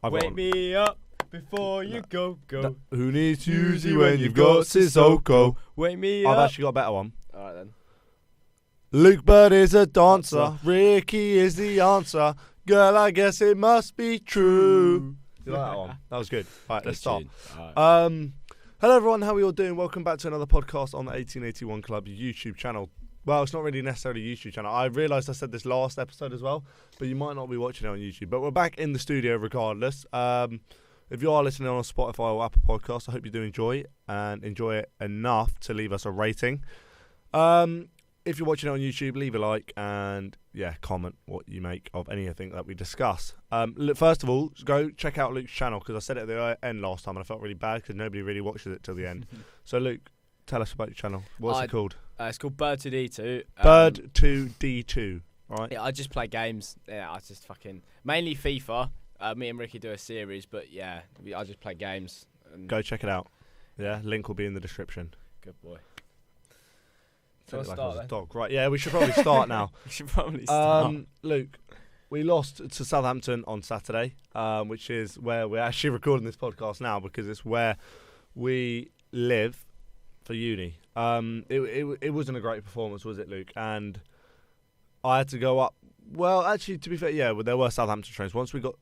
Wake me up before you go. Who needs Susie when you've got Sissoko? Wake me up. I've actually got a better one. Alright then. Luke Bird is a dancer. Ricky is the answer. Girl, I guess it must be true. You like that one? That was good. Alright, let's start. Hello everyone, how are you all doing? Welcome back to another podcast on the 1881 Club YouTube channel. Well, it's not really necessarily a YouTube channel. I realised I said this last episode as well, but you might not be watching it on YouTube. But we're back in the studio regardless. If you are listening on Spotify or Apple Podcasts, I hope you do enjoy it and enjoy it enough to leave us a rating. If you're watching it on YouTube, leave a like and, comment what you make of anything that we discuss. First of all, go check out Luke's channel because I said it at the end last time and I felt really bad because nobody really watches it till the end. So, Luke, tell us about your channel. What's it called? It's called Bird2D2. Bird2D2, right? Yeah, I just play games. Yeah, I just mainly FIFA. Me and Ricky do a series, but I just play games. And Go check it out. Yeah, link will be in the description. Good boy. So I'll start then. Dog. Right, yeah, we should probably start now. We should probably start. Luke, we lost to Southampton on Saturday, which is where we're actually recording this podcast now because it's where we live for uni. It wasn't a great performance, was it, Luke? And I had to go up. Well, actually, to be fair, there were Southampton trains. Once we got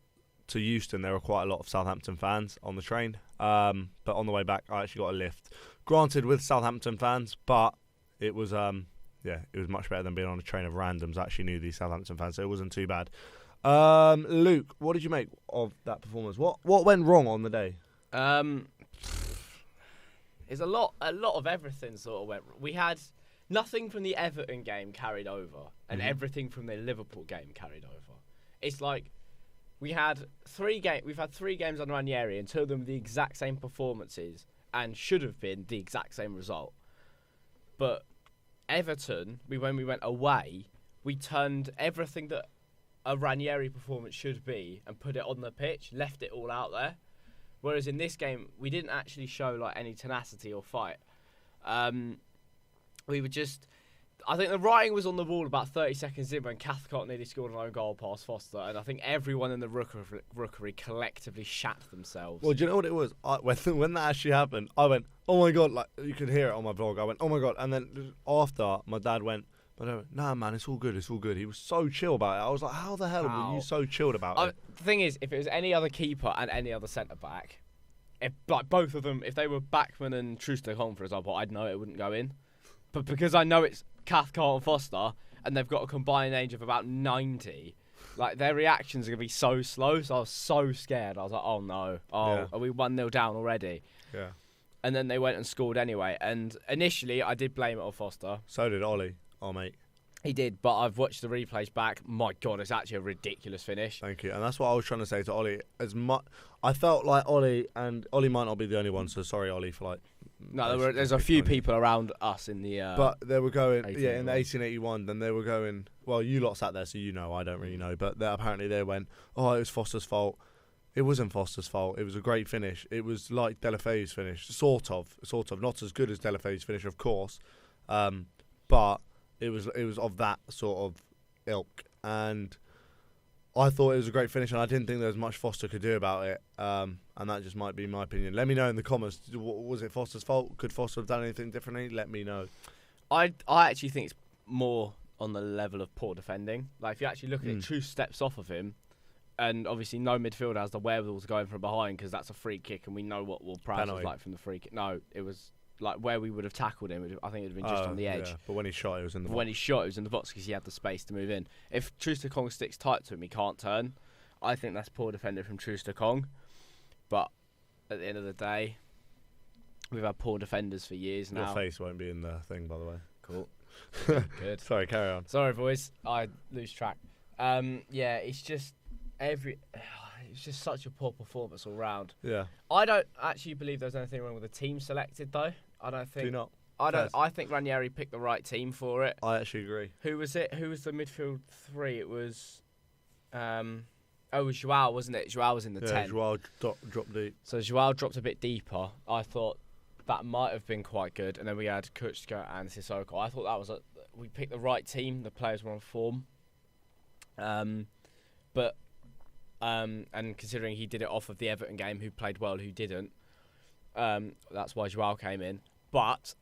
to Euston, there were quite a lot of Southampton fans on the train. But on the way back, I actually got a lift. Granted, with Southampton fans, but it was it was much better than being on a train of randoms. I actually knew these Southampton fans, so it wasn't too bad. Luke, what did you make of that performance? What went wrong on the day? It's a lot of everything sort of went. We had nothing from the Everton game carried over, and everything from the Liverpool game carried over. It's like we've had three games under Ranieri, and two of them the exact same performances, and should have been the exact same result. But Everton, when we went away, we turned everything that a Ranieri performance should be and put it on the pitch, left it all out there. Whereas in this game, we didn't actually show any tenacity or fight. We were just... I think the writing was on the wall about 30 seconds in when Cathcart nearly scored an own goal past Foster, and I think everyone in the rookery collectively shat themselves. Well, do you know what it was? When that actually happened, I went, oh my God, you could hear it on my vlog. I went, oh my God. And then after, my dad went, nah, man, it's all good. He was so chill about it. I was like, how the hell were you so chilled about it? The thing is, if it was any other keeper and any other centre-back, both of them, if they were Bachmann and Troost-Ekong, for example, I'd know it wouldn't go in. But because I know it's Cathcart and Foster, and they've got a combined age of about 90, their reactions are going to be so slow, so I was so scared. I was like, oh no, are we 1-0 down already? Yeah. And then they went and scored anyway, and initially I did blame it on Foster. So did Ollie. Oh, mate. He did, but I've watched the replays back. My God, it's actually a ridiculous finish. Thank you. And that's what I was trying to say to Ollie. I felt like Ollie might not be the only one, so sorry, Ollie, for No, there's a few people around us in the... but they were going, in the 1881, then they were going... Well, you lot sat there, so you know, I don't really know. But apparently they went, oh, it was Foster's fault. It wasn't Foster's fault. It was a great finish. It was like Delafeu's finish. Sort of. Not as good as Delafeu's finish, of course. But... It was of that sort of ilk, and I thought it was a great finish, and I didn't think there was much Foster could do about it, and that just might be my opinion. Let me know in the comments, was it Foster's fault? Could Foster have done anything differently? Let me know. I actually think it's more on the level of poor defending. If you actually look at it, True steps off of him, and obviously no midfielder has the wherewithal to go in from behind because that's a free kick, and we know what Prowse was like from the free kick. No, it was... where we would have tackled him, I think it would have been just on the edge. Yeah. But when he shot, it was in the box. When he shot, it was in the box because he had the space to move in. If Troost-Ekong sticks tight to him, he can't turn. I think that's poor defending from Troost-Ekong. But at the end of the day, we've had poor defenders for years now. Your face won't be in the thing, by the way. Cool. Good. Sorry, carry on. Sorry, boys. I lose track. It's just it's just such a poor performance all round. Yeah. I don't actually believe there's anything wrong with the team selected, though. I don't think. Do not. I think Ranieri picked the right team for it. I actually agree. Who was it? Who was the midfield three? It was, it was Joao, wasn't it? Joao was in the 10. Joao dropped deep. So Joao dropped a bit deeper. I thought that might have been quite good. And then we had Kuczka and Sissoko. I thought that was we picked the right team. The players were on form. And considering he did it off of the Everton game, who played well, who didn't, that's why Joao came in. But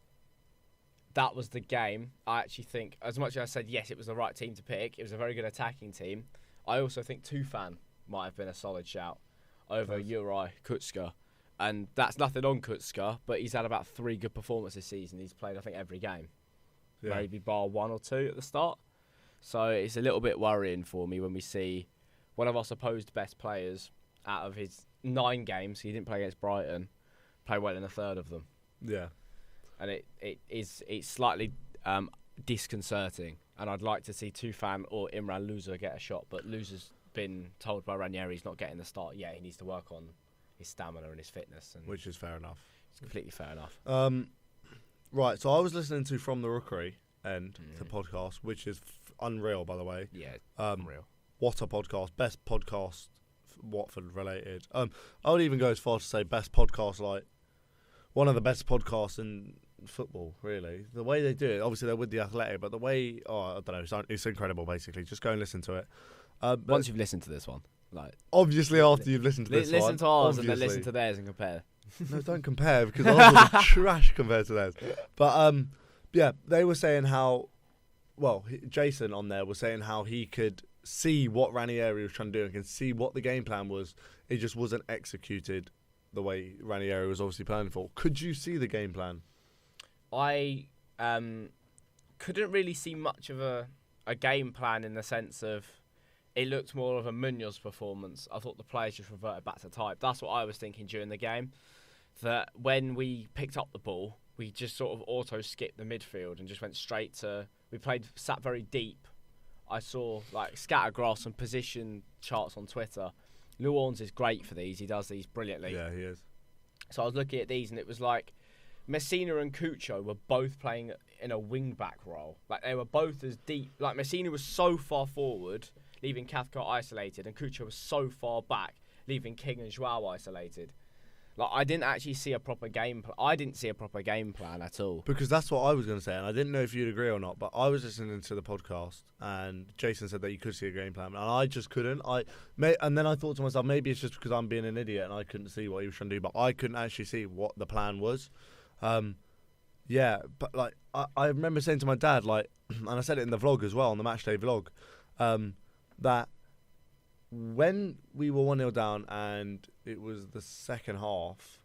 that was the game. I actually think, as much as I said, yes, it was the right team to pick, it was a very good attacking team, I also think Tufan might have been a solid shout over Juraj Kucka. And that's nothing on Kucka, but he's had about 3 good performances this season. He's played, I think, every game. Yeah. Maybe bar 1 or 2 at the start. So it's a little bit worrying for me when we see one of our supposed best players out of his 9 games, he didn't play against Brighton, play well in a third of them. Yeah. And it's slightly disconcerting. And I'd like to see Tufan or Imran Louza get a shot, but Louza's been told by Ranieri he's not getting the start yet. He needs to work on his stamina and his fitness. And which is fair enough. It's completely fair enough. Right, so I was listening to From the Rookery the podcast, which is unreal, by the way. Yeah, unreal. What a podcast. Best podcast Watford related. I would even go as far as to say best podcast, like one of the best podcasts in football, really. The way they do it, obviously they're with the Athletic, but the way, I don't know, it's incredible, basically. Just go and listen to it. Once you've listened to this one. Like, obviously after you've listened to this one. Listen to ours and then listen to theirs and compare. No, don't compare, because ours was trash compared to theirs. But, yeah, they were saying how, Jason on there was saying how he could see what Ranieri was trying to do and can see what the game plan was. It just wasn't executed the way Ranieri was obviously planning for. Could you see the game plan? I couldn't really see much of a game plan in the sense of it looked more of a Munoz performance. I thought the players just reverted back to type. That's what I was thinking during the game. That when we picked up the ball, we just sort of auto-skipped the midfield and just went straight to... We sat very deep. I saw like scattergrass and position charts on Twitter. Lou Orns is great for these. He does these brilliantly. Yeah, he is. So I was looking at these and it was like Messina and Cucho were both playing in a wing-back role. Like they were both as deep. Like Messina was so far forward, leaving Cathcart isolated, and Cucho was so far back, leaving King and Joao isolated. Like I didn't actually see a proper game. I didn't see a proper game plan at all. Because that's what I was going to say, and I didn't know if you'd agree or not. But I was listening to the podcast, and Jason said that you could see a game plan, and I just couldn't. And then I thought to myself, maybe it's just because I'm being an idiot and I couldn't see what he was trying to do. But I couldn't actually see what the plan was. Yeah, but like I remember saying to my dad, like, and I said it in the vlog as well, on the matchday vlog, that when we were 1-0 down and it was the second half,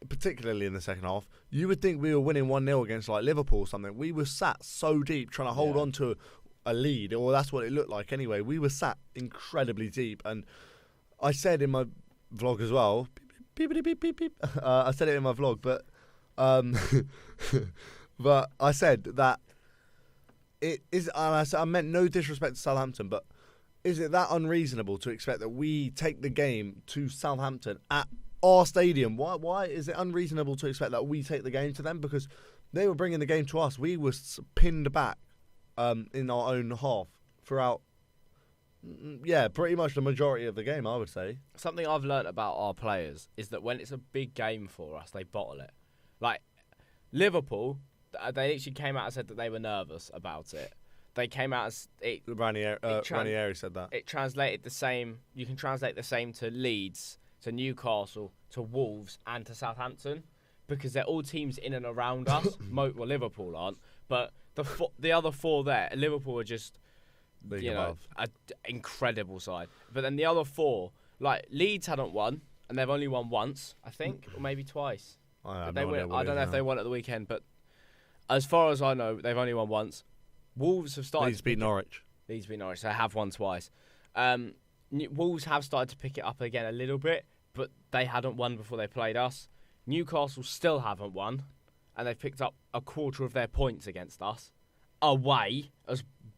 particularly in the second half, you would think we were winning 1-0 against like Liverpool or something. We were sat so deep trying to hold on to a lead, or that's what it looked like anyway. We were sat incredibly deep, and I said in my vlog as well, beep, beep, beep, beep, beep. I said it in my vlog, but but I said that it is, and I meant no disrespect to Southampton, but is it that unreasonable to expect that we take the game to Southampton at our stadium? Why is it unreasonable to expect that we take the game to them? Because they were bringing the game to us. We were pinned back in our own half throughout, pretty much the majority of the game, I would say. Something I've learnt about our players is that when it's a big game for us, they bottle it. Like Liverpool, they literally came out and said that they were nervous about it. They came out as Ranieri said that. It translated the same. You can translate the same to Leeds, to Newcastle, to Wolves, and to Southampton, because they're all teams in and around us. Well, Liverpool aren't, but the other 4 there, Liverpool are just an incredible side. But then the other 4, like Leeds hadn't won, and they've only won once, I think, or maybe twice. I don't know if they won at the weekend, but as far as I know, they've only won once. Wolves have started. Leeds beat Norwich. They have won twice. Wolves have started to pick it up again a little bit, but they hadn't won before they played us. Newcastle still haven't won, and they've picked up a quarter of their points against us away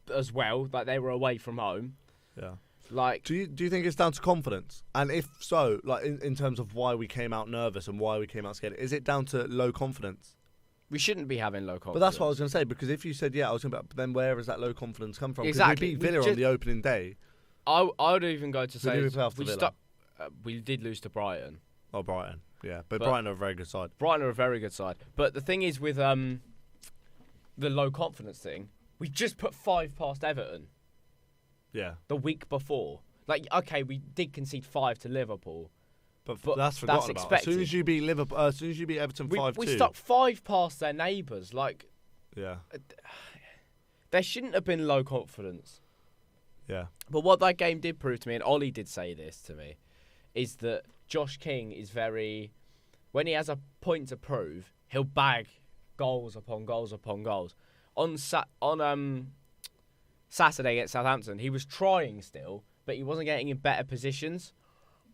as well. Like they were away from home. Yeah. Like, do you think it's down to confidence? And if so, like in terms of why we came out nervous and why we came out scared, is it down to low confidence? We shouldn't be having low confidence. But that's what I was going to say, because if you said, I was going to, but then where has that low confidence come from? Exactly. Because we beat Villa on the opening day. I would even go to say we did lose to Brighton. Oh, Brighton. Yeah, but Brighton are a very good side. But the thing is with the low confidence thing, we just put 5 past Everton. Yeah. The week before. Like, okay, we did concede 5 to Liverpool. But that's forgotten about. Expected. As soon as you beat Liverpool, as soon as you beat Everton 5-2. We stuck 5 past their neighbours. Like, yeah. There shouldn't have been low confidence. Yeah. But what that game did prove to me, and Ollie did say this to me, is that Josh King is very... When he has a point to prove, he'll bag goals upon goals upon goals. On Saturday against Southampton, he was trying still, but he wasn't getting in better positions.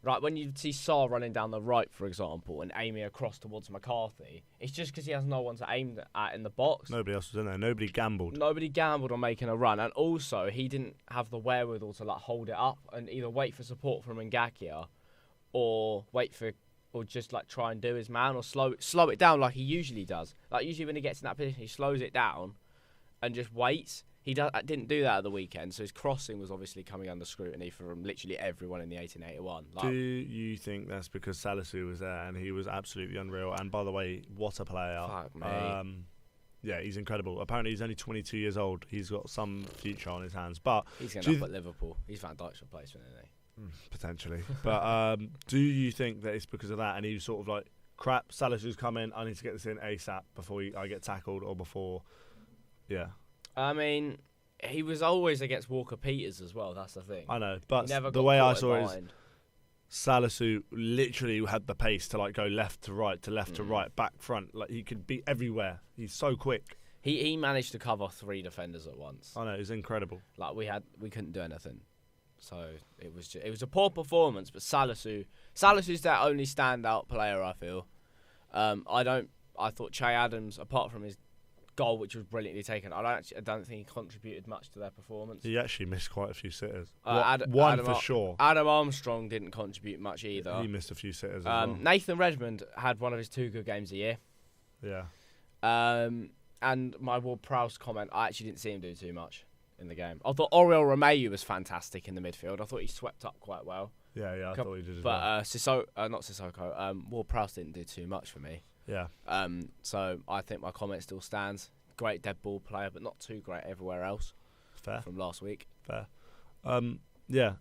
Right, when you see Sarr running down the right, for example, and aiming across towards McCarthy, it's just because he has no one to aim at in the box. Nobody else was in there. Nobody gambled. Nobody gambled on making a run, and also he didn't have the wherewithal to hold it up and either wait for support from Ngakia, or just try and do his man, or slow it down like he usually does. Like usually when he gets in that position, he slows it down and just waits. He didn't do that at the weekend, so his crossing was obviously coming under scrutiny from literally everyone in the 1881. Do you think that's because Salisu was there and he was absolutely unreal? And by the way, what a player! Fuck me. Yeah, he's incredible. Apparently, he's only 22 years old. He's got some future on his hands. But he's going to up at Liverpool. He's Van Dijk's replacement, isn't he? Potentially. But do you think that it's because of that? And he was sort of like, crap, Salisu's coming. I need to get this in ASAP before I get tackled or before. Yeah. I mean, he was always against Walker Peters as well. That's the thing. I know, but the way I saw it is Salisu literally had the pace to go left to right, to left to right, back front. Like he could be everywhere. He's so quick. He managed to cover 3 defenders at once. I know, it was incredible. Like we couldn't do anything. So it was a poor performance. But Salisu's their only standout player. I feel. I thought Che Adams, apart from his goal, which was brilliantly taken, I don't think he contributed much to their performance. He actually missed quite a few sitters. One for sure. Adam Armstrong didn't contribute much either. He missed a few sitters as well. Nathan Redmond had one of his 2 good games a year. Yeah. And my Ward-Prowse comment, I actually didn't see him do too much in the game. I thought Oriol Romeu was fantastic in the midfield. I thought he swept up quite well. Yeah, I thought he did as well. But not Sissoko, Ward-Prowse didn't do too much for me. Yeah. So I think my comment still stands. Great dead ball player, but not too great everywhere else. Fair. From last week. Fair. Yeah.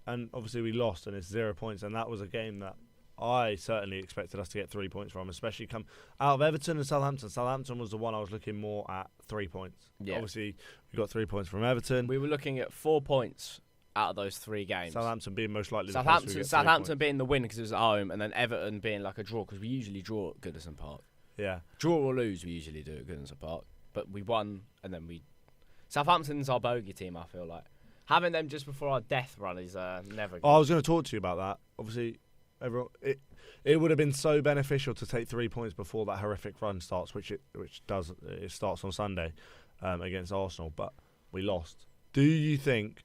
And obviously we lost, and it's 0 points, and that was a game that I certainly expected us to get 3 points from, especially come out of Everton and Southampton. Southampton was the one I was looking more at 3 points. Yeah. Obviously, we got 3 points from Everton. We were looking at 4 points out of those 3 games. Southampton being most likely Southampton being the win because it was at home, and then Everton being like a draw because we usually draw at Goodison Park. Yeah. Draw or lose, we usually do at Goodison Park. But we won, and then Southampton's our bogey team, I feel like. Having them just before our death run is never good. I was going to talk to you about that. Obviously, it would have been so beneficial to take 3 points before that horrific run starts, which starts on Sunday against Arsenal, but we lost. Do you think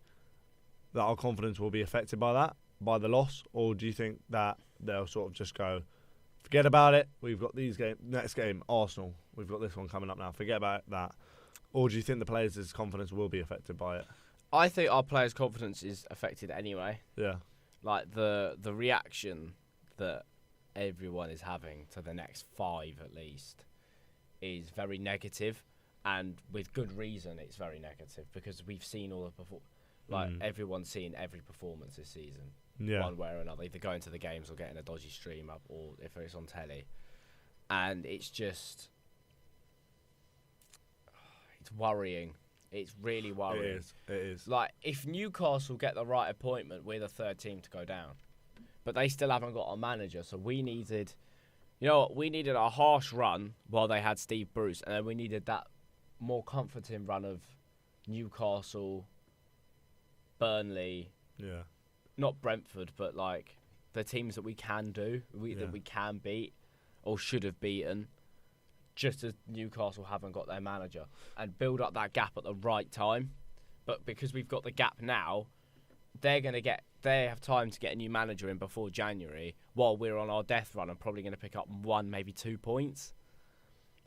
that our confidence will be affected by the loss, or do you think that they'll sort of just go, forget about it, we've got these games, next game, Arsenal, we've got this one coming up now, forget about that, or do you think the players' confidence will be affected by it? I think our players' confidence is affected anyway. Yeah. Like the reaction that everyone is having to the next 5 at least is very negative, and with good reason it's very negative because we've seen all the everyone's seen every performance this season, one way or another, either going to the games or getting a dodgy stream up, or if it's on telly, and it's just it's worrying. It's really worrying. It is. Like, if Newcastle get the right appointment, we're the 3rd team to go down. But they still haven't got a manager, so we needed a harsh run while they had Steve Bruce, and then we needed that more comforting run of Newcastle, Burnley, not Brentford, but like the teams that we can do, that we can beat or should have beaten, just as Newcastle haven't got their manager, and build up that gap at the right time. But because we've got the gap now, they have time to get a new manager in before January, while we're on our death run and probably going to pick up 1, maybe 2 points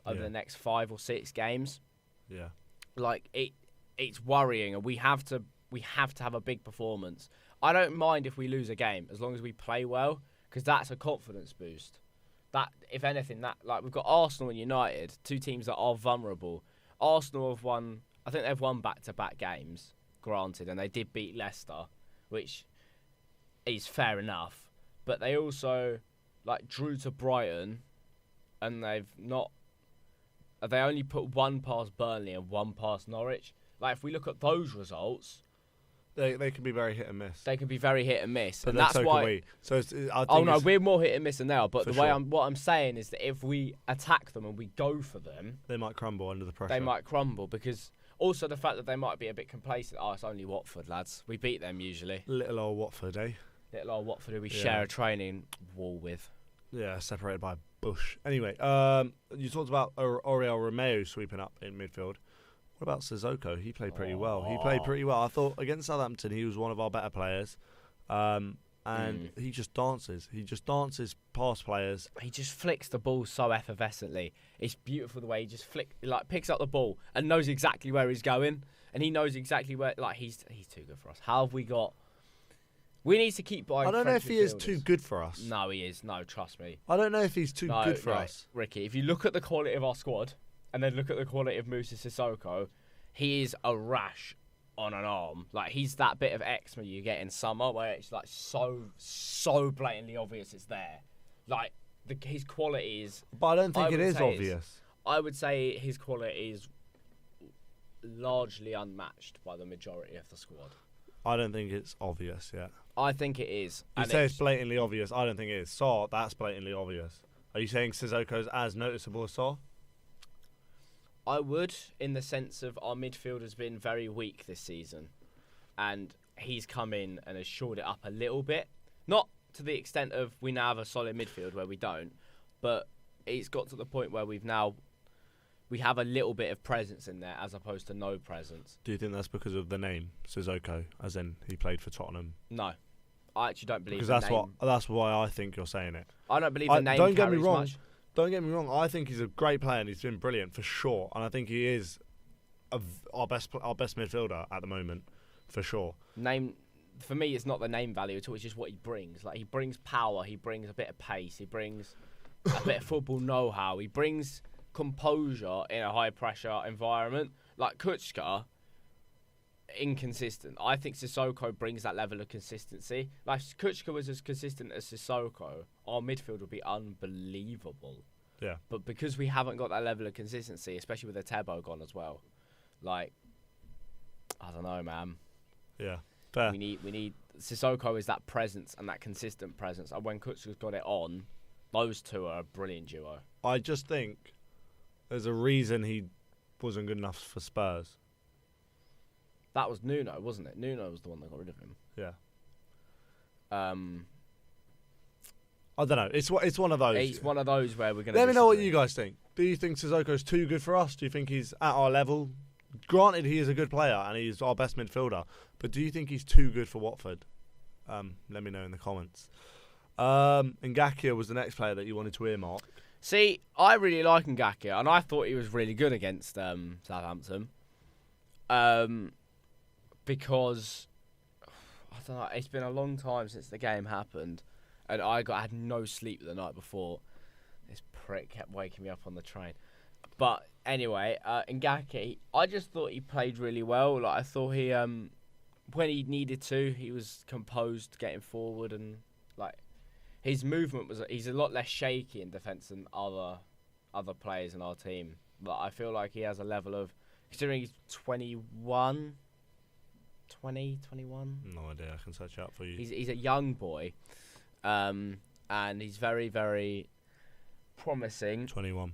over the next 5 or 6 games. Yeah, like it's worrying, and we have to have a big performance. I don't mind if we lose a game as long as we play well, because that's a confidence boost. That, if anything, that like we've got Arsenal and United, 2 teams that are vulnerable. Arsenal have won. I think they've won back-to-back games, granted, and they did beat Leicester, which is fair enough. But they also drew to Brighton, and they've not. They only put one past Burnley and one past Norwich. If we look at those results, they can be very hit and miss. They can be very hit and miss, but and that's why. Can we. So we're more hit and miss than they are. But what I'm saying is that if we attack them and we go for them, they might crumble under the pressure. They might crumble because also the fact that they might be a bit complacent. Oh, it's only Watford, lads. We beat them usually. Little old Watford, eh? Little old Watford, who we share a training wall with. Yeah, separated by a bush. Anyway, you talked about Oriol Romeu sweeping up in midfield. What about Sissoko? He played pretty well. I thought against Southampton he was one of our better players. And he just dances. He just dances past players. He just flicks the ball so effervescently. It's beautiful the way he just picks up the ball and knows exactly where he's going. And he knows exactly where, he's too good for us. How have we got... We need to keep buying. I don't know if he is too good for us. No, he is. No, trust me. I don't know if he's too good for us. Ricky, if you look at the quality of our squad and then look at the quality of Moussa Sissoko, he is a rash on an arm. He's that bit of eczema you get in summer where it's so blatantly obvious it's there. His quality is... But I don't think it is obvious. I would say his quality is largely unmatched by the majority of the squad. I don't think it's obvious yet. I think it is. You say it's blatantly obvious. I don't think it is. Sarr, that's blatantly obvious. Are you saying Sissoko's as noticeable as Sarr? I would, in the sense of our midfield has been very weak this season. And he's come in and has shored it up a little bit. Not to the extent of we now have a solid midfield where we don't. But it's got to the point where we have a little bit of presence in there as opposed to no presence. Do you think that's because of the name, Sissoko, as in he played for Tottenham? No. I actually don't believe that's why I think you're saying it. I don't believe the name carries much. Don't get me wrong. I think he's a great player and he's been brilliant for sure. And I think he is our best midfielder at the moment for sure. Name for me, it's not the name value at all. It's just what he brings. He brings power. He brings a bit of pace. He brings a bit of football know-how. He brings composure in a high-pressure environment. Kuchka, inconsistent. I think Sissoko brings that level of consistency. If Kuchka was as consistent as Sissoko, our midfield would be unbelievable. Yeah. But because we haven't got that level of consistency, especially with Etebo gone as well, I don't know, man. Yeah. Fair. We need Sissoko is that presence and that consistent presence. And when Kuchka's got it on, those two are a brilliant duo. I just think there's a reason he wasn't good enough for Spurs. That was Nuno, wasn't it? Nuno was the one that got rid of him. Yeah. I don't know. It's one of those. It's one of those where we're going to... Let me know what you guys think. Do you think Sissoko's too good for us? Do you think he's at our level? Granted, he is a good player and he's our best midfielder. But do you think he's too good for Watford? Let me know in the comments. Ngakia was the next player that you wanted to earmark. See, I really like Ngakia, and I thought he was really good against Southampton. Because, I don't know, it's been a long time since the game happened, and I had no sleep the night before. This prick kept waking me up on the train. But anyway, Ngakia, I just thought he played really well. I thought he, when he needed to, he was composed getting forward, and his movement he's a lot less shaky in defence than other players in our team. But I feel like he has a level of, considering he's 21. No idea. I can search out for you. He's a young boy, and he's very, very promising. 21.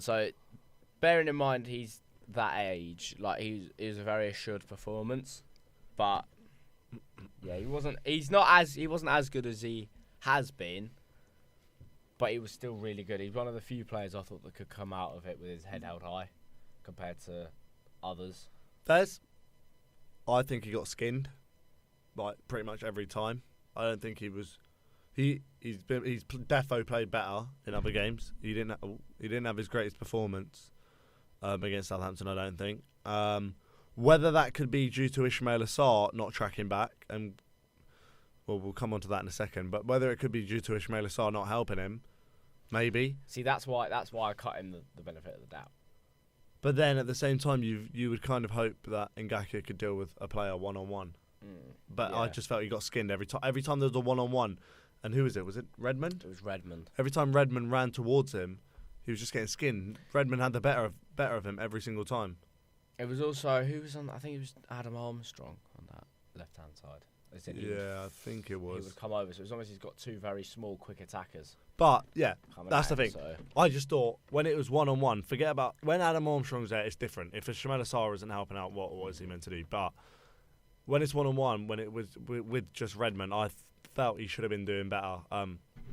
So, bearing in mind he's that age, he was a very assured performance, but yeah, he wasn't as good as he has been, but he was still really good. He's one of the few players I thought that could come out of it with his head held high compared to others. I think he got skinned, pretty much every time. I don't think he was. He's defo played better in other games. He didn't have his greatest performance against Southampton, I don't think. Whether that could be due to Ismailia Sarr not tracking back, and we'll come on to that in a second. But whether it could be due to Ismailia Sarr not helping him, maybe. See, that's why I cut him the benefit of the doubt. But then at the same time, you would kind of hope that Ngaka could deal with a player one-on-one. But I just felt he got skinned every time. Every time there was a one-on-one, and who was it? Was it Redmond? It was Redmond. Every time Redmond ran towards him, he was just getting skinned. Redmond had the better of him every single time. It was also who was on. I think it was Adam Armstrong on that left-hand side. I think it was. He would come over, so as long as he's got two very small, quick attackers. But yeah, that's the thing. So. I just thought when it was one-on-one, forget about when Adam Armstrong's there. It's different. If Ismailia Sarr isn't helping out, what is he meant to do? But when it's one-on-one, when it was with just Redmond, I felt he should have been doing better,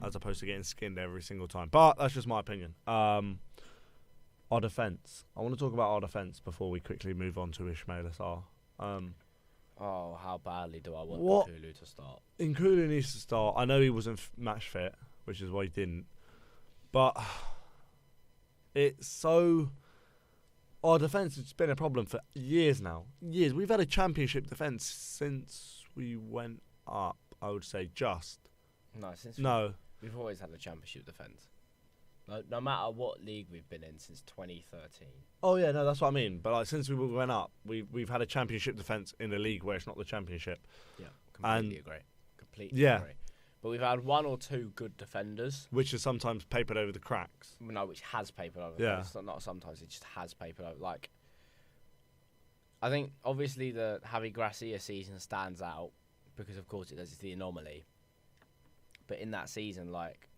as opposed to getting skinned every single time. But that's just my opinion. Our defence. I want to talk about our defence before we quickly move on to Ismailia Sarr. How badly do I want Nkulu to start? Nkulu needs to start. I know he wasn't match fit, which is why he didn't. But it's so... Our defence has been a problem for years now. Years. We've had a championship defence since we went up, I would say, just. We've always had a championship defence. No matter what league we've been in since 2013. Oh yeah, no, that's what I mean. But like since we went up, we've had a championship defence in a league where it's not the championship. Yeah, completely agree. But we've had one or two good defenders, which has sometimes papered over the cracks. No, which has papered over. Yeah, it's not sometimes. It just has papered over. Like, I think obviously the Javi Gracia season stands out because of course it does. It's the anomaly. But in that season, like.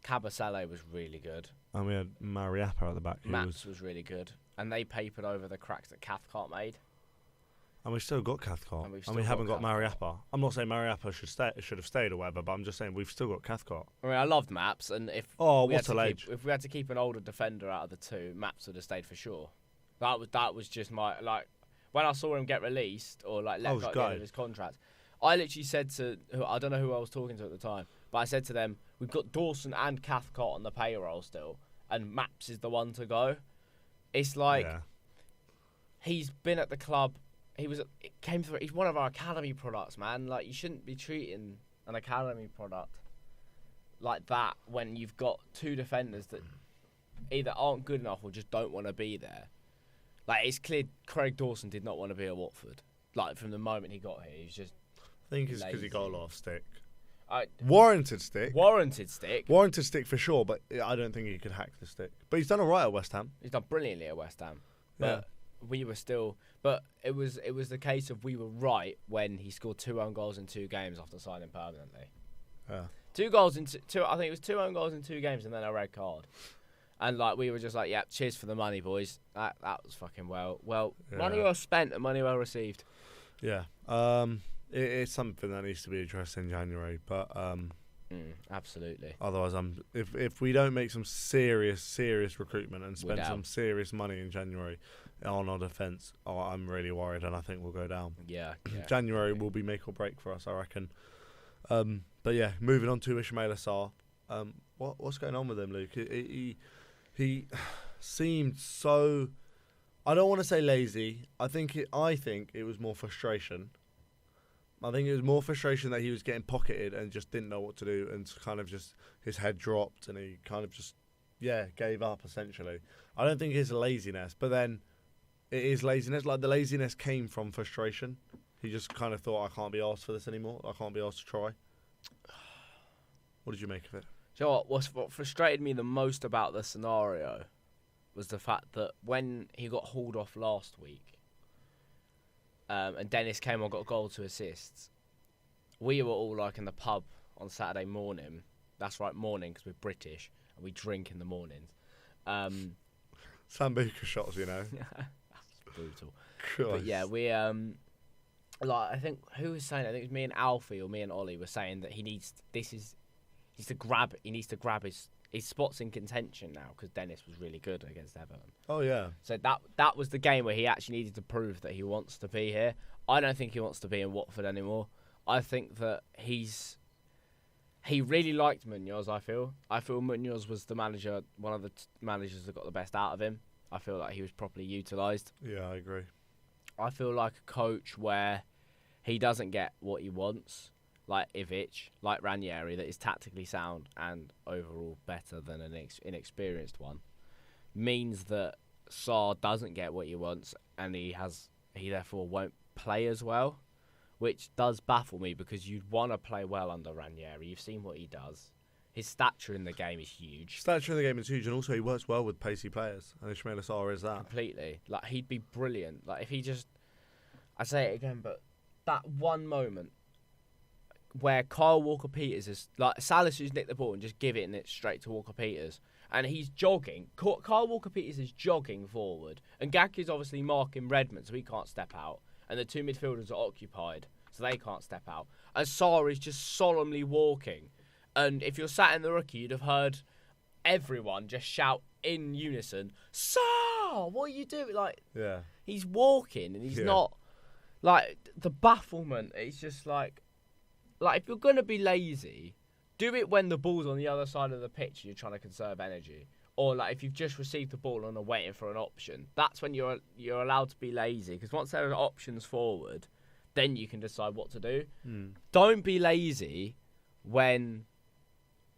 Cabasele was really good. And we had Mariappa at the back. Maps was really good. And they papered over the cracks that Cathcart made. And we've still got Cathcart. And we haven't got Mariappa. I'm not saying Mariappa should have stayed or whatever, but I'm just saying we've still got Cathcart. I mean, I loved Maps, and if if we had to keep an older defender out of the two, Maps would have stayed for sure. That was just my when I saw him get released or let go at the end of his contract. I literally said I don't know who I was talking to at the time, but I said to them, we've got Dawson and Cathcart on the payroll still, and Maps is the one to go. It's like he's been at the club. He's one of our academy products, man. Like, you shouldn't be treating an academy product like that when you've got two defenders that either aren't good enough or just don't want to be there. Like, it's clear Craig Dawson did not want to be at Watford. Like, from the moment he got here, he's just. I think it's because he got a lot of stick. Warranted stick for sure, but I don't think he could hack the stick. But he's done all right at West Ham. He's done brilliantly at West Ham. But we were still. But it was the case of we were right when he scored 2 own goals in 2 games after signing permanently. Yeah. 2 goals in two. I think it was 2 own goals in 2 games and then a red card. And like we were just like, yeah, cheers for the money, boys. That was fucking well. Money well spent and money well received. Yeah. It's something that needs to be addressed in January, but absolutely. Otherwise, if we don't make some serious recruitment and spend some serious money in January on our defence, I'm really worried, and I think we'll go down. Yeah. January will be make or break for us, I reckon. But yeah, moving on to Ismailia Sarr. What's going on with him, Luke? He seemed so. I don't want to say lazy. I think it was more frustration. I think it was more frustration that he was getting pocketed and just didn't know what to do, and kind of just his head dropped and he kind of just gave up essentially. I don't think it's laziness, but then it is laziness. Like, the laziness came from frustration. He just kind of thought, I can't be asked for this anymore. I can't be asked to try. What did you make of it? Do you know what frustrated me the most about the scenario was the fact that when he got hauled off last week, and Dennis came on, got a goal to assists, we were all like in the pub on Saturday morning. That's right, morning, because we're British and we drink in the mornings. Sambuca shots, you know. That's brutal. Christ. But yeah, we I think who was saying it? I think it was me and Alfie or me and Ollie were saying that he needs to grab his spots in contention now because Dennis was really good against Everton. Oh yeah. So that was the game where he actually needed to prove that he wants to be here. I don't think he wants to be in Watford anymore. I think that he really liked Munoz. I feel Munoz was the manager, one of the managers that got the best out of him. I feel like he was properly utilised. Yeah, I agree. I feel like a coach where he doesn't get what he wants, like Ivic, like Ranieri, that is tactically sound and overall better than an inexperienced one, means that Sarr doesn't get what he wants, and he therefore won't play as well, which does baffle me because you'd want to play well under Ranieri. You've seen what he does. His stature in the game is huge. Stature in the game is huge, and also he works well with pacey players, and Ismailia Sarr is that. Completely. Like, he'd be brilliant. Like, if he just... I say it again, but that one moment where Kyle Walker-Peters is... Like, Salisu nicked the ball and just giving it straight to Walker-Peters, and he's jogging. Kyle Walker-Peters is jogging forward, and Gakky's obviously marking Redmond, so he can't step out, and the two midfielders are occupied, so they can't step out. And Sarr is just solemnly walking. And if you're sat in the rookie, you'd have heard everyone just shout in unison, "Sarr, what are you doing?" Like, yeah, he's walking and he's not, like, the bafflement. It's just like if you're gonna be lazy, do it when the ball's on the other side of the pitch and you're trying to conserve energy, or like if you've just received the ball and are waiting for an option. That's when you're allowed to be lazy, because once there are options forward, then you can decide what to do. Don't be lazy when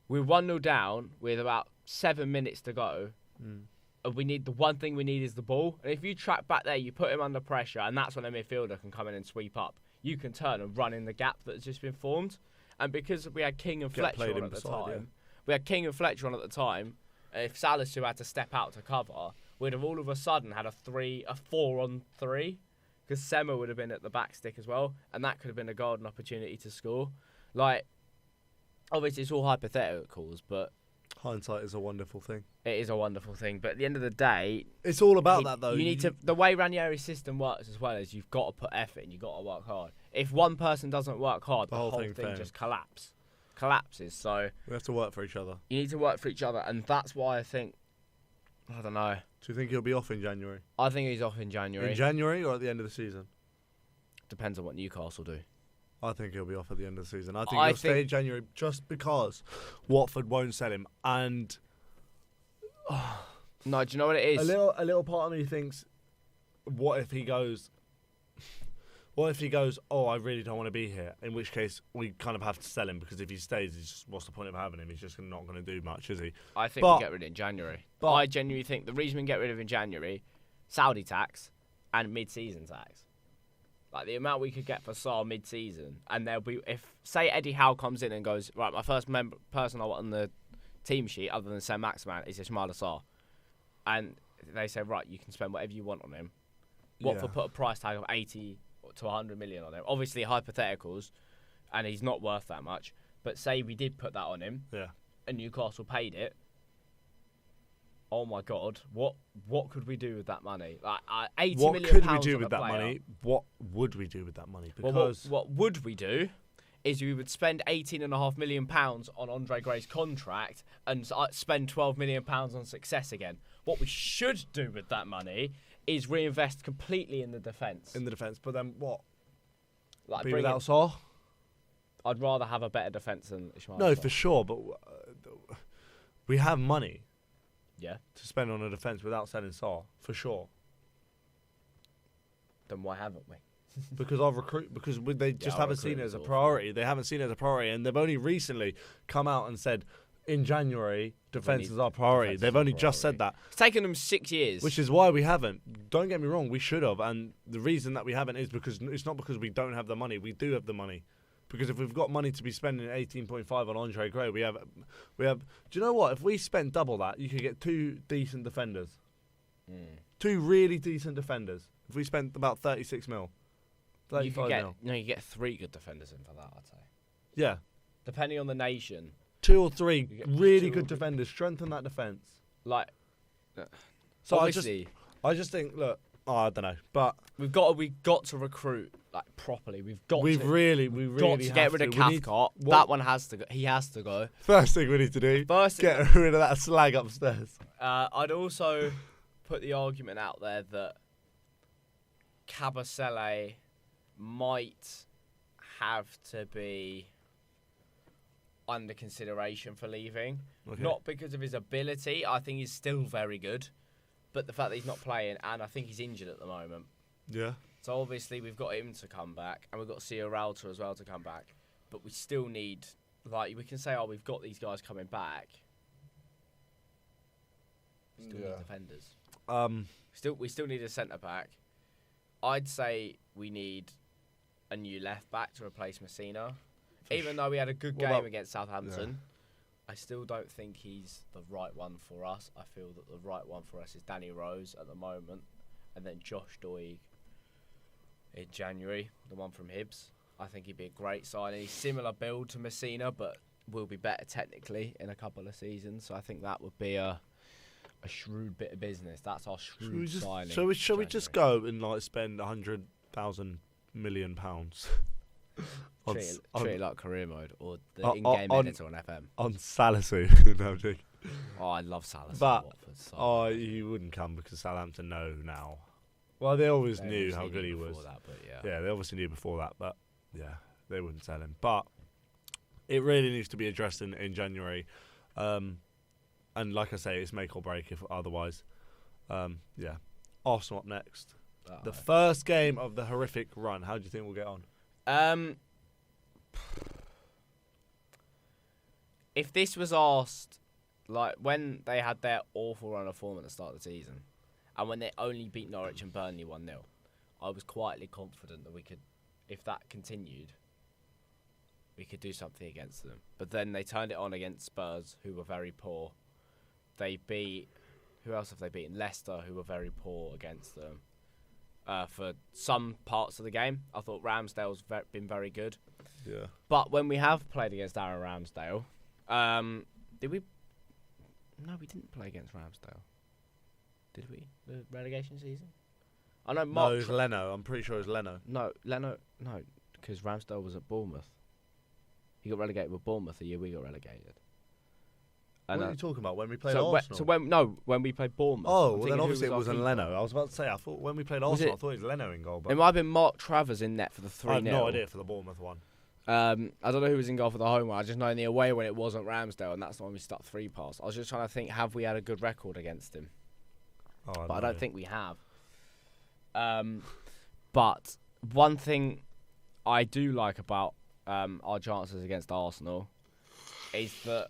we're 1-0 down with about 7 minutes to go. And the one thing we need is the ball. And if you track back there, you put him under pressure, and that's when a midfielder can come in and sweep up. You can turn and run in the gap that's just been formed. And because we had King and Fletcher on at the time, if Salisu had to step out to cover, we'd have all of a sudden had a 4-on-3, because Sema would have been at the back stick as well, and that could have been a golden opportunity to score. Like, obviously, it's all hypotheticals, but hindsight is a wonderful thing. It is a wonderful thing, but at the end of the day, it's all about that, though. You need to. The way Ranieri's system works as well is you've got to put effort in. You've got to work hard. If one person doesn't work hard, the whole thing just collapses. So we have to work for each other. You need to work for each other, and that's why I think. I don't know. Do you think he'll be off in January? I think he's off in January. In January or at the end of the season? Depends on what Newcastle do. I think he'll be off at the end of the season. I think he'll stay in January just because Watford won't sell him. And no, do you know what it is? A little part of me thinks, what if he goes? Oh, I really don't want to be here. In which case, we kind of have to sell him, because if he stays, what's the point of having him? He's just not going to do much, is he? I think we get rid of it in January. But I genuinely think the reason we get rid of it in January, Saudi tax and mid-season tax. Like, the amount we could get for Sarr mid-season, and there'll be, if, say, Eddie Howe comes in and goes, right, my first person I want on the team sheet, other than Sam Maximan, is Ismailia Sarr. And they say, right, you can spend whatever you want on him. Watford put a price tag of 80 to 100 million on him. Obviously, hypotheticals, and he's not worth that much. But say we did put that on him, and Newcastle paid it. Oh my God! What could we do with that money? Like £80 million. What could we do with that money? What would we do with that money? Because what would we do is we would spend £18.5 million on Andre Gray's contract and spend £12 million on success again. What we should do with that money is reinvest completely in the defence. But then what? Like, be without Sarr? I'd rather have a better defence than Ismail. No, Sarr. for sure. But we have money. Yeah. To spend on a defence without selling Sarr, for sure. Then why haven't we? Because they just haven't seen it as a priority. They haven't seen it as a priority, and they've only recently come out and said, in January, defence is our priority. They've only just said that. It's taken them 6 years. Which is why we haven't. Don't get me wrong, we should have. And the reason that we haven't is because it's not because we don't have the money. We do have the money. Because if we've got money to be spending 18.5 on Andre Gray, we have. Do you know what? If we spent double that, you could get two decent defenders. Two really decent defenders. If we spent about 36 mil. 35 mil. No, you get 3 good defenders in for that, I'd say. Yeah. Depending on the nation. 2 or 3 really good defenders. Strengthen that defence. Like, so obviously, I just think, look, I don't know, but we've got to recruit like properly. We've got to get rid of Cathcart. That one has to go. He has to go. First thing we need to do, get rid of that slag upstairs. I'd also put the argument out there that Kabasele might have to be under consideration for leaving. Okay. Not because of his ability. I think he's still very good. But the fact that he's not playing, and I think he's injured at the moment. Yeah. So obviously we've got him to come back, and we've got Sia Rauter as well to come back. But we still need, like, we can say, oh, we've got these guys coming back. We still need defenders. We still need a centre back. I'd say we need a new left back to replace Messina. Even though we had a good game against Southampton, I still don't think he's the right one for us. I feel that the right one for us is Danny Rose at the moment, and then Josh Doig in January, the one from Hibs. I think he'd be a great signing. Similar build to Messina, but will be better technically in a couple of seasons. So I think that would be a shrewd bit of business. That's our shrewd signing. Shall we just go and spend £100,000 million treat it like career mode or the in-game editor on FM on Salisu? No, I'm joking. Oh, I love Salisu. But he wouldn't come because Southampton know now. Well, they always knew how good he was. They obviously knew before that, but they wouldn't sell him. But it really needs to be addressed in January. And like I say, it's make or break if otherwise. Arsenal up next. The first game of the horrific run. How do you think we'll get on? If this was asked, when they had their awful run of form at the start of the season, and when they only beat Norwich and Burnley 1-0, I was quietly confident that we could, if that continued, we could do something against them. But then they turned it on against Spurs, who were very poor. They beat... Who else have they beaten? Leicester, who were very poor against them. For some parts of the game, I thought Ramsdale's been very good. Yeah. But when we have played against Aaron Ramsdale, did we? No, we didn't play against Ramsdale. Did we? The relegation season? I know. No, it was Leno. I'm pretty sure it was Leno. No, Leno. No, because Ramsdale was at Bournemouth. He got relegated with Bournemouth the year we got relegated. What are you talking about? When we played Arsenal? When we played Bournemouth. Oh, well then obviously it wasn't Leno. I was about to say, I thought when we played Arsenal, I thought it was Leno in goal. But it might have been Mark Travers in net for the 3-0. I have no idea for the Bournemouth one. I don't know who was in goal for the home one. I just know in the away when it wasn't Ramsdale, and that's the one we stuck 3 past. I was just trying to think, have we had a good record against him? But I don't think we have. But one thing I do like about our chances against Arsenal is that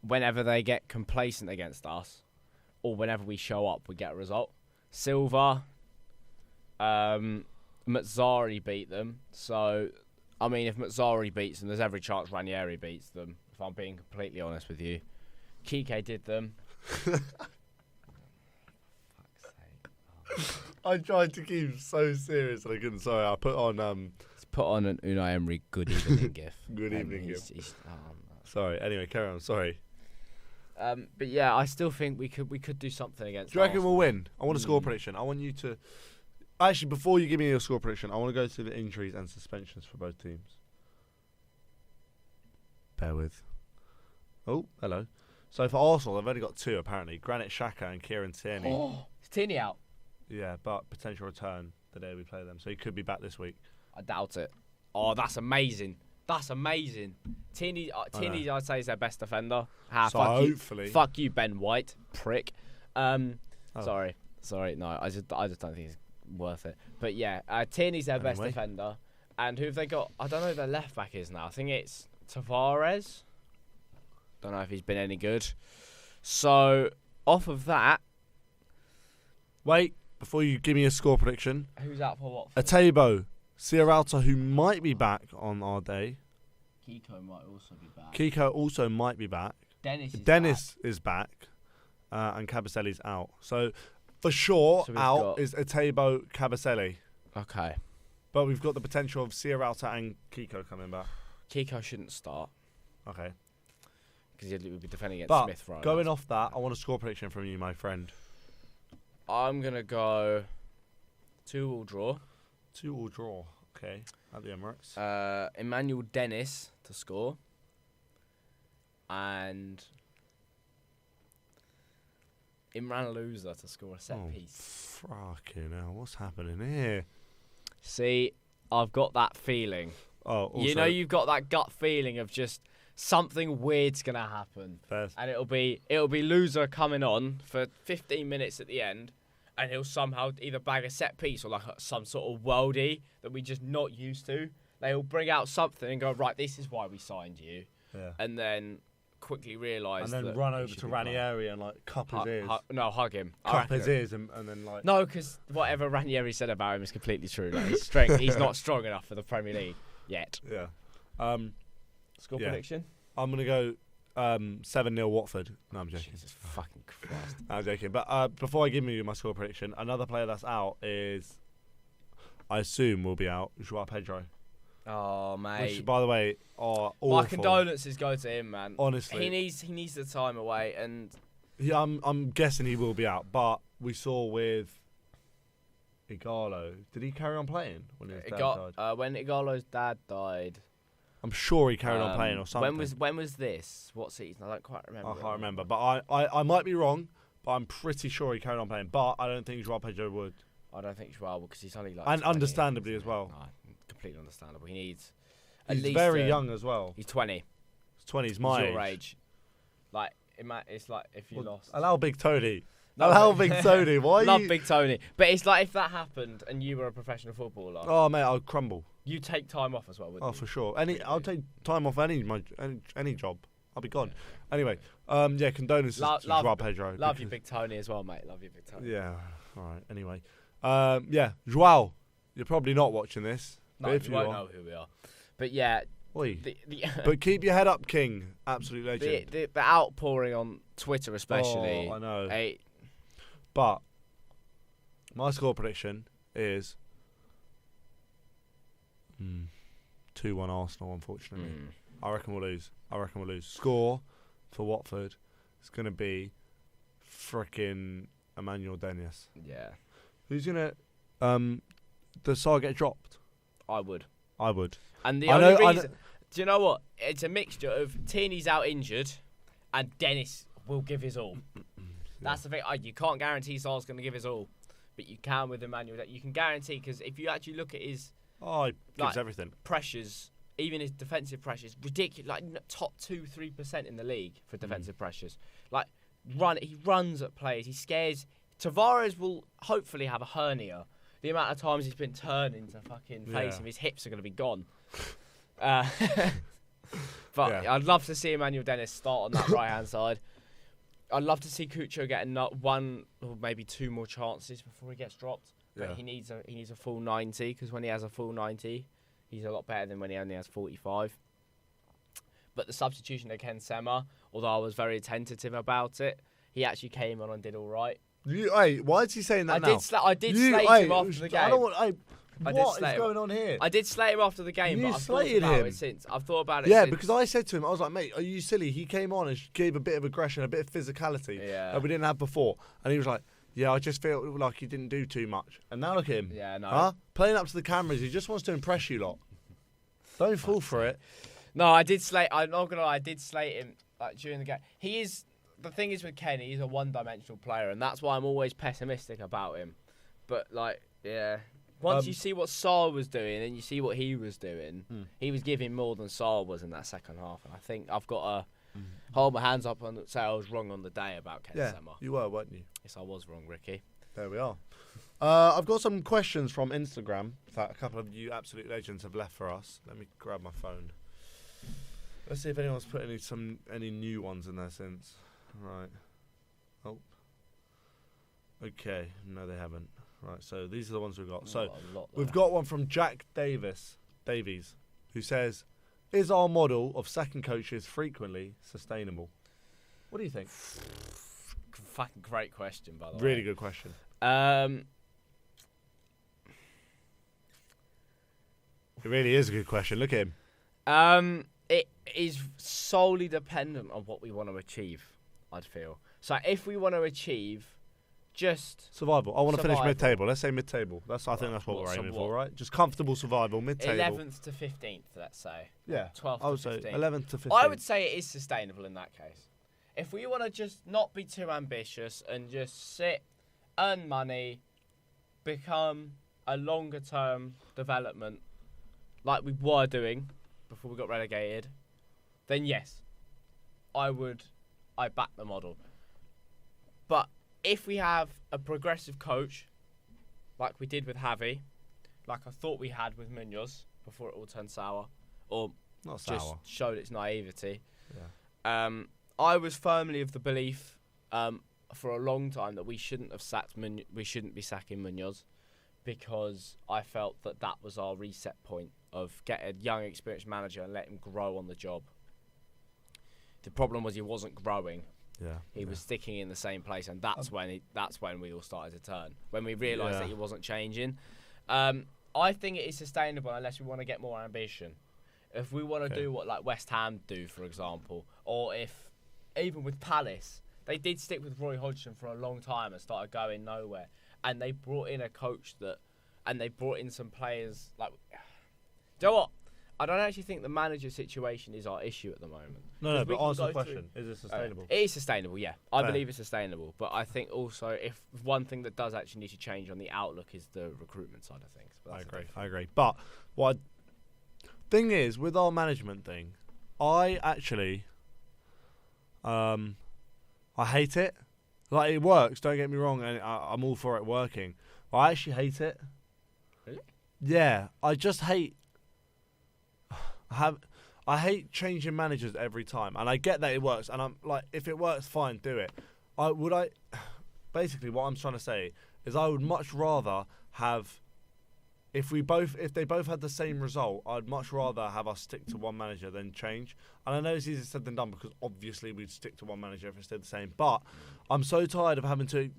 whenever they get complacent against us, or whenever we show up, we get a result. Silva, Mazzari beat them. So, I mean, if Mazzari beats them, there's every chance Ranieri beats them, if I'm being completely honest with you. Kike did them. Fuck's sake. I tried to keep so serious and I couldn't. Sorry, I put on... Put on an Unai Emery good evening gif. Good evening gif. Sorry, anyway, carry on, sorry. But yeah, I still think we could do something against. Do you reckon we'll win? I want a score prediction. I want you to... Actually, before you give me your score prediction, I want to go through the injuries and suspensions for both teams. Bear with. Oh, hello. So for Arsenal, they've only got 2 apparently. Granit Xhaka and Kieran Tierney. Oh, is Tierney out? Yeah, but potential return the day we play them. So he could be back this week. I doubt it. Oh, that's amazing. That's amazing. Tierney, I'd say, is their best defender. So hopefully. Fuck you, Ben White, prick. Sorry. No, I just don't think it's worth it. But yeah, Tierney's their best defender. And who have they got? I don't know who their left back is now. I think it's Tavares. Don't know if he's been any good. So off of that, wait before you give me a score prediction. Who's out for what? Atebo, Sierralta, who might be back on our day. Kiko might also be back. Kiko also might be back. Dennis is back. And Cabaselli's out. So for sure, out is Atebo, Cabaselli. Okay. But we've got the potential of Sierralta and Kiko coming back. Kiko shouldn't start. Okay. Because he would be defending against Smith, right? Going off that, I want a score prediction from you, my friend. I'm going to go 2-2 draw. 2-2 draw. Okay. At the Emirates. Emmanuel Dennis to score. And Imran Loser to score a set piece. Fucking hell. What's happening here? See, I've got that feeling. Oh, also, you know, you've got that gut feeling of just something weird's gonna happen, and it'll be Loser coming on for 15 minutes at the end, and he'll somehow either bag a set piece or like some sort of worldie that we're just not used to. They'll bring out something and go, right, this is why we signed you, and then quickly realised. And then run over to Ranieri and like cup his ears. Hug him. Cup his ears and then like. No, because whatever Ranieri said about him is completely true. Like, he's not strong enough for the Premier League yet. Yeah. Score prediction? I'm gonna go 7-0 Watford. No, I'm joking. Jesus fucking Christ. I'm joking. But before I give you my score prediction, another player that's out is, I assume, will be out. João Pedro. Oh mate. Which, by the way, are awful. My condolences go to him, man. Honestly, he needs the time away, and yeah, I'm guessing he will be out. But we saw with Igalo, did he carry on playing when his dad died? When Igalo's dad died, I'm sure he carried on playing or something. When was this? What season? I don't quite remember. I can't remember, but I might be wrong. But I'm pretty sure he carried on playing. But I don't think João Pedro would. I don't think João will because he's only like. And understandably as well. No, completely understandable. He needs. He's very young as well. He's 20. He's 20. He's my your age. Like it's like if you lost. Allow Big Tony. Allow Big Tony. Why? Love Big Tony, but it's like if that happened and you were a professional footballer. Oh mate, I'd crumble. You take time off as well, wouldn't you? Oh, for sure. I'll take time off any job. I'll be gone. Anyway, condolences to João Pedro. Love you, Big Tony, as well, mate. Love you, Big Tony. Yeah. All right. Anyway, João, you're probably not watching this. No, you won't know who we are. But yeah. Oi. But keep your head up, King. Absolute legend. The outpouring on Twitter, especially. Oh, I know. Hey. But my score prediction is 2-1 Arsenal, unfortunately. I reckon we'll lose. Score for Watford is going to be frickin' Emmanuel Dennis. Yeah. Who's going to... does Sarr get dropped? I would. And the only reason... Do you know what? It's a mixture of Tierney's out injured and Dennis will give his all. That's the thing. You can't guarantee Sarr's going to give his all. But you can with Emmanuel. You can guarantee because if you actually look at his... he gives everything. Pressures, even his defensive pressures, ridiculous. Like top 2-3% in the league for defensive pressures. Like he runs at players. He scares. Tavares will hopefully have a hernia. The amount of times he's been turned into fucking face him, his hips are going to be gone. But I'd love to see Emmanuel Dennis start on that right hand side. I'd love to see Cucho get one or maybe two more chances before he gets dropped. But he needs a full 90 because when he has a full 90, he's a lot better than when he only has 45. But the substitution of Ken Sema, although I was very tentative about it, he actually came on and did all right. Why is he saying that now? I did slate him after the game. What is going on here? I did slate him after the game, but I've thought about it since. I've thought about it since. Yeah, because I said to him, I was like, mate, are you silly? He came on and gave a bit of aggression, a bit of physicality that we didn't have before. And he was like, yeah, I just feel like he didn't do too much. And now look at him. Yeah, no. Huh? Playing up to the cameras, he just wants to impress you lot. Don't fall for it. No, I did slate. I'm not gonna lie. I did slate him during the game. The thing is with Kenny, he's a one-dimensional player, and that's why I'm always pessimistic about him. But once you see what Sarr was doing and you see what he was doing, he was giving more than Sarr was in that second half. And I think I've got to hold my hands up and say I was wrong on the day about Ken Sema. You were, weren't you? Yes, I was wrong, Ricky. There we are. I've got some questions from Instagram that a couple of you absolute legends have left for us. Let me grab my phone. Let's see if anyone's put any new ones in there since. Right. Oh. Okay. No, they haven't. Right. So these are the ones we've got. So we've got one from Jack Davies, who says, "Is our model of second coaches frequently sustainable?" What do you think? Fucking great question, by the way. Really good question. It really is a good question. Look at him. It is solely dependent on what we want to achieve, I'd feel. So if we want to achieve just... survival. I want to finish mid-table. Let's say mid-table. I think that's what we're aiming for, right? Just comfortable survival, mid-table. 11th to 15th, let's say. Yeah. 12th to 15th. Say 11th to 15th. I would say it is sustainable in that case. If we want to just not be too ambitious and just sit, earn money, become a longer-term development like we were doing before we got relegated, then yes, I back the model. But if we have a progressive coach, like we did with Javi, like I thought we had with Munoz before it all turned sour, or not sour, just showed its naivety, I was firmly of the belief for a long time that we shouldn't be sacking Munoz, because I felt that was our reset point of get a young, experienced manager and let him grow on the job. The problem was he wasn't growing. Yeah, he was sticking in the same place, and that's when we all started to turn. When we realised that he wasn't changing. I think it is sustainable unless we want to get more ambition. If we want to do what like West Ham do, for example, or if even with Palace, they did stick with Roy Hodgson for a long time and started going nowhere. And they brought in a coach and they brought in some players like. Do you know what? I don't actually think the manager situation is our issue at the moment. No, but answer the question. Is it sustainable? It is sustainable, yeah. I believe it's sustainable. But I think also if one thing that does actually need to change on the outlook is the recruitment side of things. I agree. But thing is, with our management thing, I actually I hate it. Like, it works, don't get me wrong, and I'm all for it working. I actually hate it. Really? Yeah, I just hate... I hate changing managers every time, and I get that it works, and I'm like, if it works, fine, do it. Basically, what I'm trying to say is I would much rather have... If they both had the same result, I'd much rather have us stick to one manager than change. And I know it's easier said than done, because obviously we'd stick to one manager if it stayed the same. But I'm so tired of having to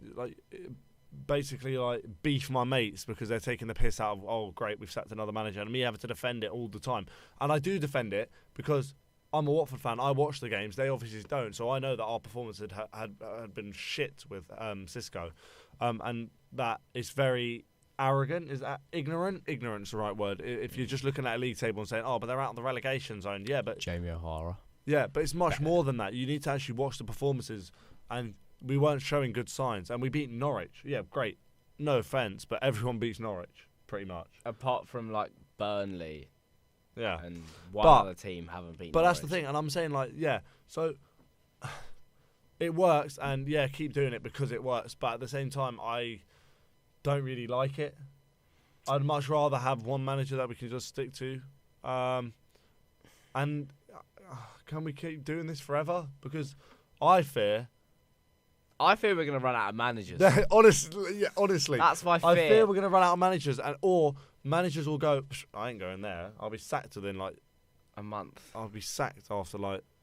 basically beef my mates because they're taking the piss out of, oh great, we've sacked another manager, and me having to defend it all the time. And I do defend it because I'm a Watford fan. I watch the games. They obviously don't. So I know that our performance had been shit with Xisco, and that it's very arrogant. Is that ignorant? Ignorant's the right word. If you're just looking at a league table and saying, oh, but they're out of the relegation zone. Yeah, but Jamie O'Hara. Yeah, but it's much more than that. You need to actually watch the performances, and we weren't showing good signs. And we beat Norwich. Yeah, great. No offence, but everyone beats Norwich pretty much. Apart from like Burnley. Yeah. And one other team haven't beaten. But Norwich. That's the thing, and I'm saying so it works, and keep doing it because it works. But at the same time, I don't really like it. I'd much rather have one manager that we can just stick to. And can we keep doing this forever? Because I fear we're going to run out of managers. honestly. That's my fear. I fear we're going to run out of managers, or managers will go, I ain't going there. I'll be sacked within a month. I'll be sacked after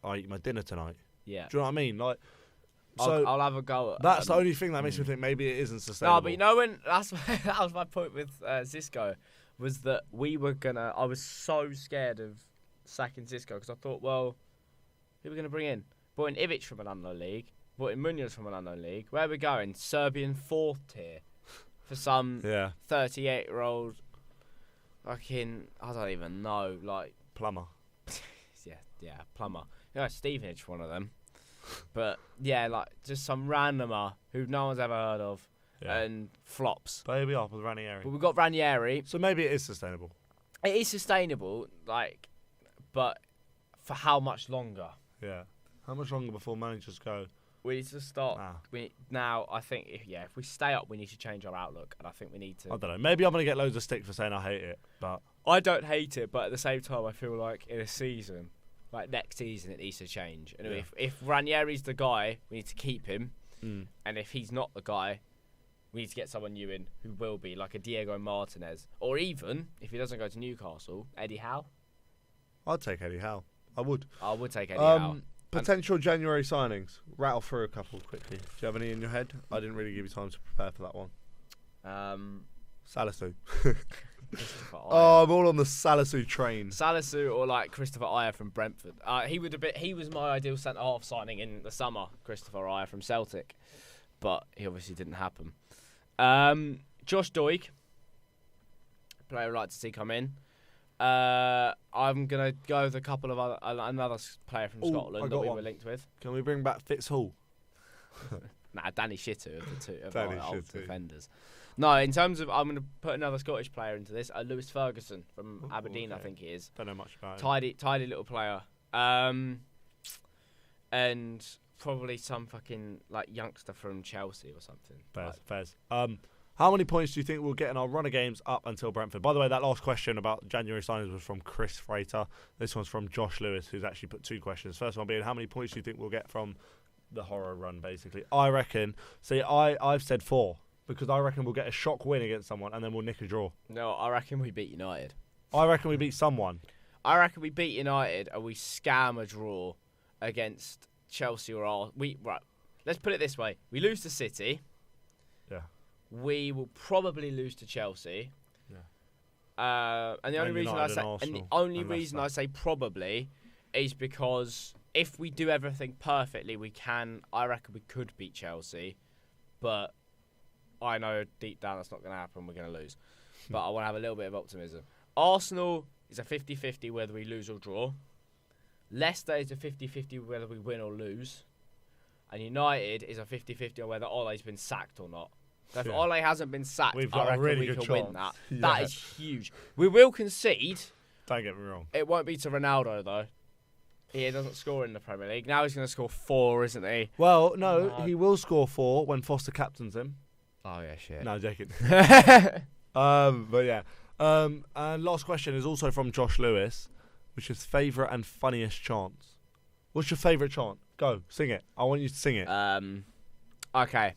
I eat my dinner tonight. Yeah. Do you know what I mean? I'll have a go at that's the only thing that makes me think maybe it isn't sustainable. No, but you know when that was my point with Xisco, was that I was so scared of sacking Xisco because I thought, well, who are we gonna bring in? Brought in Ivic from an unknown league, brought in Munoz from an unknown league. Where are we going? Serbian 4th tier for some 38-year-old fucking, I don't even know, plumber. yeah, plumber. Stevenage, one of them. But just some randomer who no one's ever heard of and flops. But here we are with Ranieri. But we've got Ranieri. So maybe it is sustainable. It is sustainable, but for how much longer? Yeah. How much longer before managers go? We need to start. I think if we stay up, we need to change our outlook, and I think we need to. I don't know. Maybe I'm gonna get loads of stick for saying I hate it, but I don't hate it. But at the same time, I feel like in a season. Next season, it needs to change. And if Ranieri's the guy, we need to keep him. And if he's not the guy, we need to get someone new in who will be, like a Diego Martinez. Or even, if he doesn't go to Newcastle, Eddie Howe. I'd take Eddie Howe. I would. I would take Eddie Howe. Potential January signings. Rattle through a couple quickly. Do you have any in your head? I didn't really give you time to prepare for that one. Salisu. I'm all on the Salisu train. Salisu or Christopher Ayer from Brentford. He was my ideal centre half signing in the summer. Christopher Ayer from Celtic, but he obviously didn't happen. Josh Doig, player I'd like to see come in. I'm gonna go with a couple of another player from Scotland that we were linked with. Can we bring back Fitzhall? Nah, Danny Shittu of the two of our old defenders. No, in terms of, I'm going to put another Scottish player into this. Lewis Ferguson from Aberdeen, I think he is. Don't know much about him. Tidy little player. And probably some fucking youngster from Chelsea or something. Fairs. How many points do you think we'll get in our run of games up until Brentford? By the way, that last question about January signings was from Chris Frater. This one's from Josh Lewis, who's actually put 2 questions. First one being, how many points do you think we'll get from the horror run, basically? I reckon, I've said 4, because I reckon we'll get a shock win against someone and then we'll nick a draw. No, I reckon we beat United. I reckon we beat someone. I reckon we beat United and we scam a draw against Chelsea or Arsenal. Right, let's put it this way. We lose to City. Yeah. We will probably lose to Chelsea. Yeah. And the only reason I say probably is because if we do everything perfectly, I reckon we could beat Chelsea, but I know deep down that's not going to happen. We're going to lose. But I want to have a little bit of optimism. Arsenal is a 50-50 whether we lose or draw. Leicester is a 50-50 whether we win or lose. And United is a 50-50 on whether Ole's been sacked or not. So if Ole hasn't been sacked, I reckon we can win that. Yeah. That is huge. We will concede. Don't get me wrong. It won't be to Ronaldo, though. He doesn't score in the Premier League. Now he's going to score 4, isn't he? Well, no, he will score 4 when Foster captains him. Oh, yeah, shit. No, joking. But yeah. And last question is also from Josh Lewis, which is favourite and funniest chants. What's your favourite chant? Go, sing it. I want you to sing it. Okay.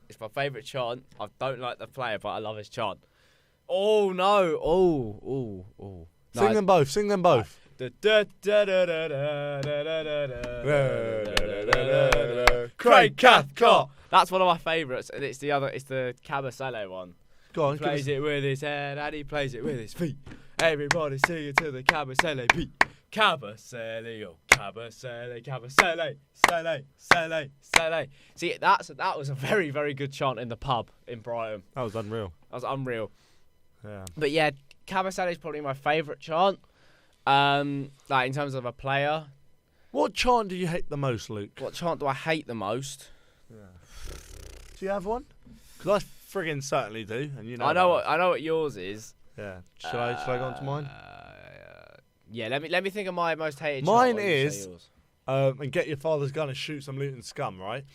It's my favourite chant. I don't like the player, but I love his chant. Oh, no. Oh. Sing them both. Sing them both. Craig Cathcart. That's one of my favourites, and it's the Cabasele one. Go on. He plays it with his head and he plays it with his feet. Everybody sing it to the Cabasele beat. Cabasele, oh Cabasele, Cabasele, Sele. See, that was a very, very good chant in the pub in Brighton. That was unreal. Yeah. But yeah, Cabasele is probably my favourite chant. Like in terms of a player. What chant do you hate the most, Luke? What chant do I hate the most? Yeah. Do you have one? Because I friggin' certainly do, and you know. I know what yours is. Yeah. Should I go on to mine? Yeah. Let me think of my most hated. Mine chant is, and get your father's gun and shoot some Luton scum. Right.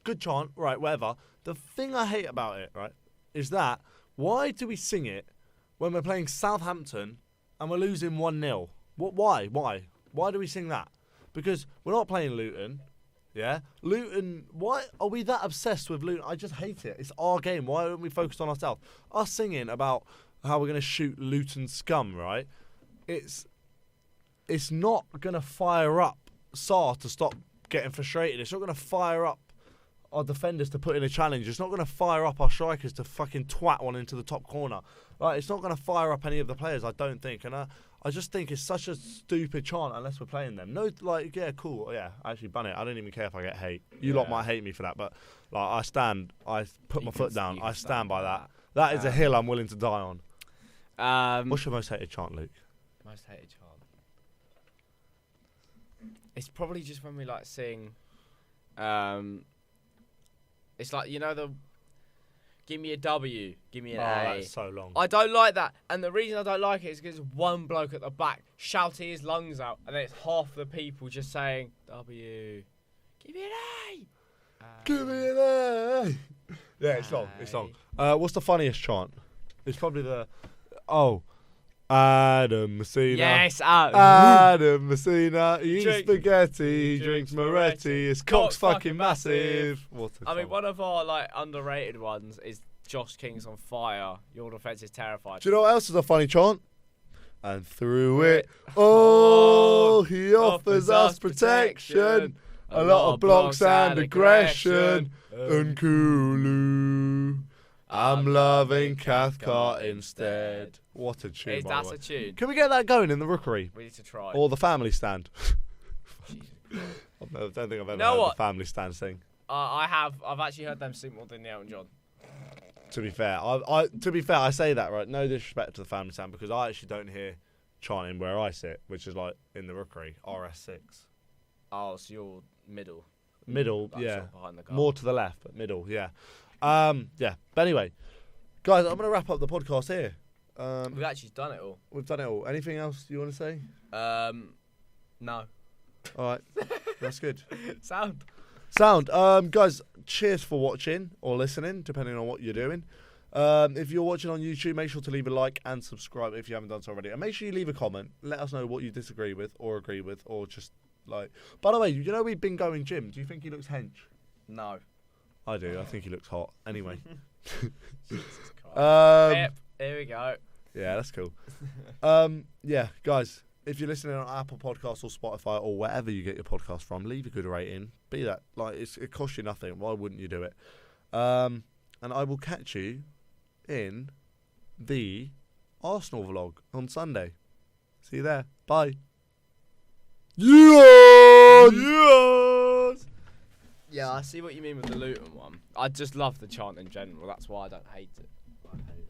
Good chant. Right. Whatever. The thing I hate about it, right, is that why do we sing it when we're playing Southampton and we're losing 1-0? Why? Why do we sing that? Because we're not playing Luton. Yeah? Luton, why are we that obsessed with Luton? I just hate it. It's our game. Why aren't we focused on ourselves? Us singing about how we're going to shoot Luton scum, right? It's not going to fire up Sarr to stop getting frustrated. It's not going to fire up our defenders to put in a challenge. It's not going to fire up our strikers to fucking twat one into the top corner. Like, it's not going to fire up any of the players, I don't think. And I just think it's such a stupid chant unless we're playing them. No, like, yeah, cool. Yeah, actually, bun it. I don't even care if I get hate. You lot might hate me for that, but like, I put my foot down. I stand by that. That is a hill I'm willing to die on. What's your most hated chant, Luke? Most hated chant? It's probably just when we like sing. It's like, you know, the give me a W, give me an A. That's so long. I don't like that. And the reason I don't like it is because one bloke at the back shouting his lungs out, and then it's half the people just saying, W, give me an A. Give me an A. Yeah, it's long. It's long. What's the funniest chant? It's probably the, Adam Messina. Yes, Adam Messina. He eats spaghetti, he drinks Moretti. His cock's fucking massive. I mean, one of our like underrated ones is Josh King's on fire. Your defence is terrified. Do you know what else is a funny chant? And through it, he offers us protection. A lot of blocks and aggression. And Kulu. I'm loving Cathcart instead. What a tune, That's a tune. Can we get that going in the Rookery? We need to try. Or the family stand? I don't think I've ever heard the family stand sing. I've actually heard them sing more than Elton John. To be fair, I say that, right? No disrespect to the family stand, because I actually don't hear chanting where I sit, which is like in the Rookery, RS6. Oh, so you're middle. Middle, yeah. Behind the goal. More to the left, but middle, yeah. Yeah. But anyway, guys, I'm going to wrap up the podcast here. We've actually done it all. We've done it all. Anything else you want to say? No. All right. That's good. Sound. Guys, cheers for watching or listening, depending on what you're doing. If you're watching on YouTube, make sure to leave a like and subscribe if you haven't done so already. And make sure you leave a comment. Let us know what you disagree with or agree with or just like... By the way, you know we've been going gym. Do you think he looks hench? No. I do. I think he looks hot. Anyway. Jesus Christ. Yep, here we go. Yeah, that's cool. Yeah, guys, if you're listening on Apple Podcasts or Spotify or wherever you get your podcast from, leave a good rating. Be that. Like, it costs you nothing. Why wouldn't you do it? And I will catch you in the Arsenal vlog on Sunday. See you there. Bye. Yes! Yes! Yeah, I see what you mean with the Luton one. I just love the chant in general. That's why I don't hate it. I hate it.